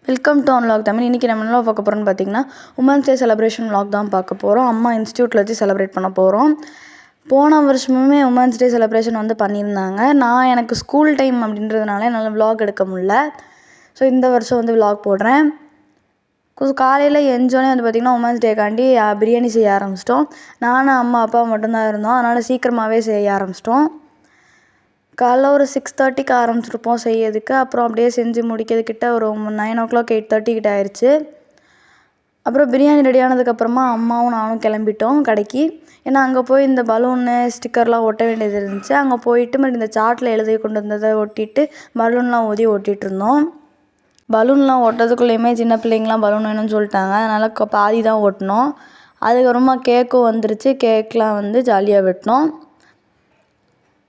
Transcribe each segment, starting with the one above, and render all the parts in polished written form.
Welcome to unlock Tamil. இன்றைக்கி நம்ம என்ன பார்க்க போகிறோம்னு பார்த்தீங்கன்னா உமன்ஸ் டே செலிப்ரேஷன் vlog தான் பார்க்க போகிறோம். அம்மா இன்ஸ்டியூட்டில் வச்சு செலிப்ரேட் பண்ண போகிறோம். போன வருஷமுமே உமன்ஸ் டே செலிப்ரேஷன் வந்து பண்ணியிருந்தாங்க. எனக்கு ஸ்கூல் டைம் அப்படின்றதுனால என்னால் vlog எடுக்க முடியல. ஸோ இந்த வருஷம் வந்து vlog போடுறேன். காலையில் எஞ்சோடனே வந்து பார்த்திங்கன்னா உமன்ஸ் டேக்காண்டி பிரியாணி செய்ய ஆரம்பிச்சிட்டோம். நானும் அம்மா அப்பா மட்டும்தான் இருந்தோம். அதனால் சீக்கிரமாகவே செய்ய ஆரம்பிச்சிட்டோம். காலைல ஒரு 6:30க்கு ஆரம்பிச்சிருப்போம் செய்யறதுக்கு. அப்புறம் அப்படியே செஞ்சு முடிக்கிறதுக்கிட்ட ஒரு 9 o'clock 8:30 கிட்ட ஆயிடுச்சு. அப்புறம் பிரியாணி ரெடி ஆனதுக்கப்புறமா அம்மாவும் நானும் கிளம்பிட்டோம் கடைக்கு. ஏன்னா அங்கே போய் இந்த பலூனு ஸ்டிக்கர்லாம் ஒட்ட வேண்டியது இருந்துச்சு. அங்கே போயிட்டு மறுபடியும் இந்த சார்ட்டில் எழுதி கொண்டு வந்ததை ஒட்டிட்டு பலூன்லாம் ஊதி ஒட்டிகிட்டு இருந்தோம். பலூன்லாம் ஒட்டுறதுக்குள்ளேயுமே சின்ன பிள்ளைங்களாம் பலூன் வேணும்னு சொல்லிட்டாங்க. அதனால் பாதி தான் ஓட்டினோம். அதுக்கப்புறமா கேக்கும் வந்துருச்சு. கேக்லாம் வந்து ஜாலியாக வெட்டினோம்.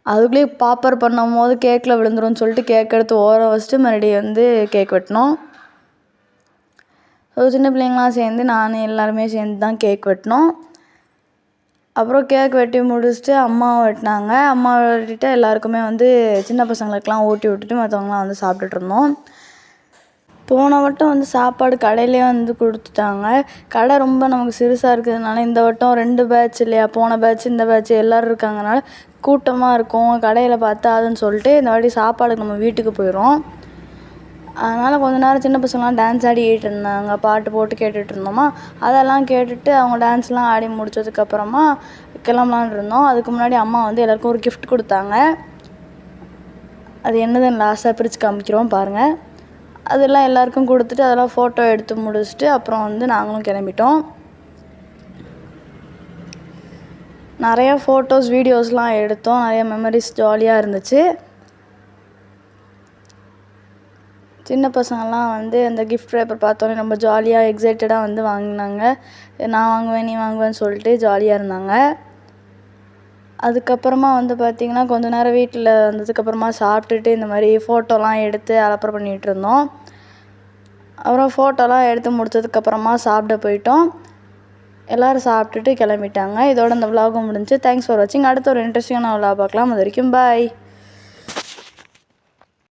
அதுக்குள்ளேயே பாப்பர் பண்ணும்போது கேக்கில் விழுந்துரும்னு சொல்லிட்டு கேக் எடுத்து ஓரம் வச்சுட்டு மறுபடியும் வந்து கேக் வெட்டினோம். ஸோ சின்ன பிள்ளைங்களாம் சேர்ந்து எல்லாருமே சேர்ந்து தான் கேக் வெட்டினோம். அப்புறம் கேக் வெட்டி முடிச்சுட்டு அம்மாவை வெட்டினாங்க. அம்மா வெட்டிட்டு எல்லாருக்குமே வந்து சின்ன பசங்களுக்கெலாம் ஊட்டி விட்டுட்டு மற்றவங்களாம் வந்து சாப்பிட்டுட்டு இருந்தோம். போன வட்டம் வந்து சாப்பாடு கடையிலே வந்து கொடுத்துட்டாங்க. கடை ரொம்ப நமக்கு சிறுசாக இருக்கிறதுனால இந்த வட்டம் 2 பேட்ச் இல்லையா, போன பேட்ச் இந்த பேட்ச் எல்லோரும் இருக்காங்கனால கூட்டமாக இருக்கும். கடையில் பார்த்தாதுன்னு சொல்லிட்டு இந்த வாட்டி சாப்பாடுக்கு நம்ம வீட்டுக்கு போயிடும். அதனால் கொஞ்ச நேரம் சின்ன பசங்களாம் டான்ஸ் ஆடிக்கிட்டு இருந்தாங்க. பாட்டு போட்டு கேட்டுட்டு இருந்தோமா. அதெல்லாம் கேட்டுட்டு அவங்க டான்ஸ்லாம் ஆடி முடிச்சதுக்கப்புறமா கிளம்பலான் இருந்தோம். அதுக்கு முன்னாடி அம்மா வந்து எல்லாேருக்கும் ஒரு கிஃப்ட் கொடுத்தாங்க. அது என்னதுன்னு லாஸ்ட்டாக பிரித்து காமிக்கிறோம் பாருங்கள். அதெல்லாம் எல்லாேருக்கும் கொடுத்துட்டு அதெல்லாம் ஃபோட்டோ எடுத்து முடிச்சுட்டு அப்புறம் வந்து நாங்களும் கிளம்பிட்டோம். நிறையா ஃபோட்டோஸ் வீடியோஸ்லாம் எடுத்தோம். நிறைய மெமரிஸ் ஜாலியாக இருந்துச்சு. சின்ன பசங்கள்லாம் வந்து அந்த கிஃப்ட் பேப்பர் பார்த்தோன்னே ரொம்ப ஜாலியாக எக்ஸைட்டடாக வந்து வாங்கினாங்க. நான் வாங்குவேன் நீ வாங்குவேன்னு சொல்லிட்டு ஜாலியாக இருந்தாங்க. அதுக்கப்புறமா வந்து பார்த்திங்கன்னா கொஞ்ச நேரம் வீட்டில் வந்ததுக்கப்புறமா சாப்பிட்டுட்டு இந்த மாதிரி ஃபோட்டோலாம் எடுத்து அலப்பறை பண்ணிகிட்டு இருந்தோம். அப்புறம் ஃபோட்டோலாம் எடுத்து முடிச்சதுக்கப்புறமா சாப்பிட போயிட்டோம். எல்லோரும் சாப்பிட்டுட்டு கிளம்பிட்டாங்க. இதோட இந்த vlog முடிஞ்சு. தேங்க்ஸ் ஃபார் வாட்சிங். அடுத்த ஒரு இன்ட்ரெஸ்டிங்கான vlog பார்க்கலாம். அது வரைக்கும் பாய்.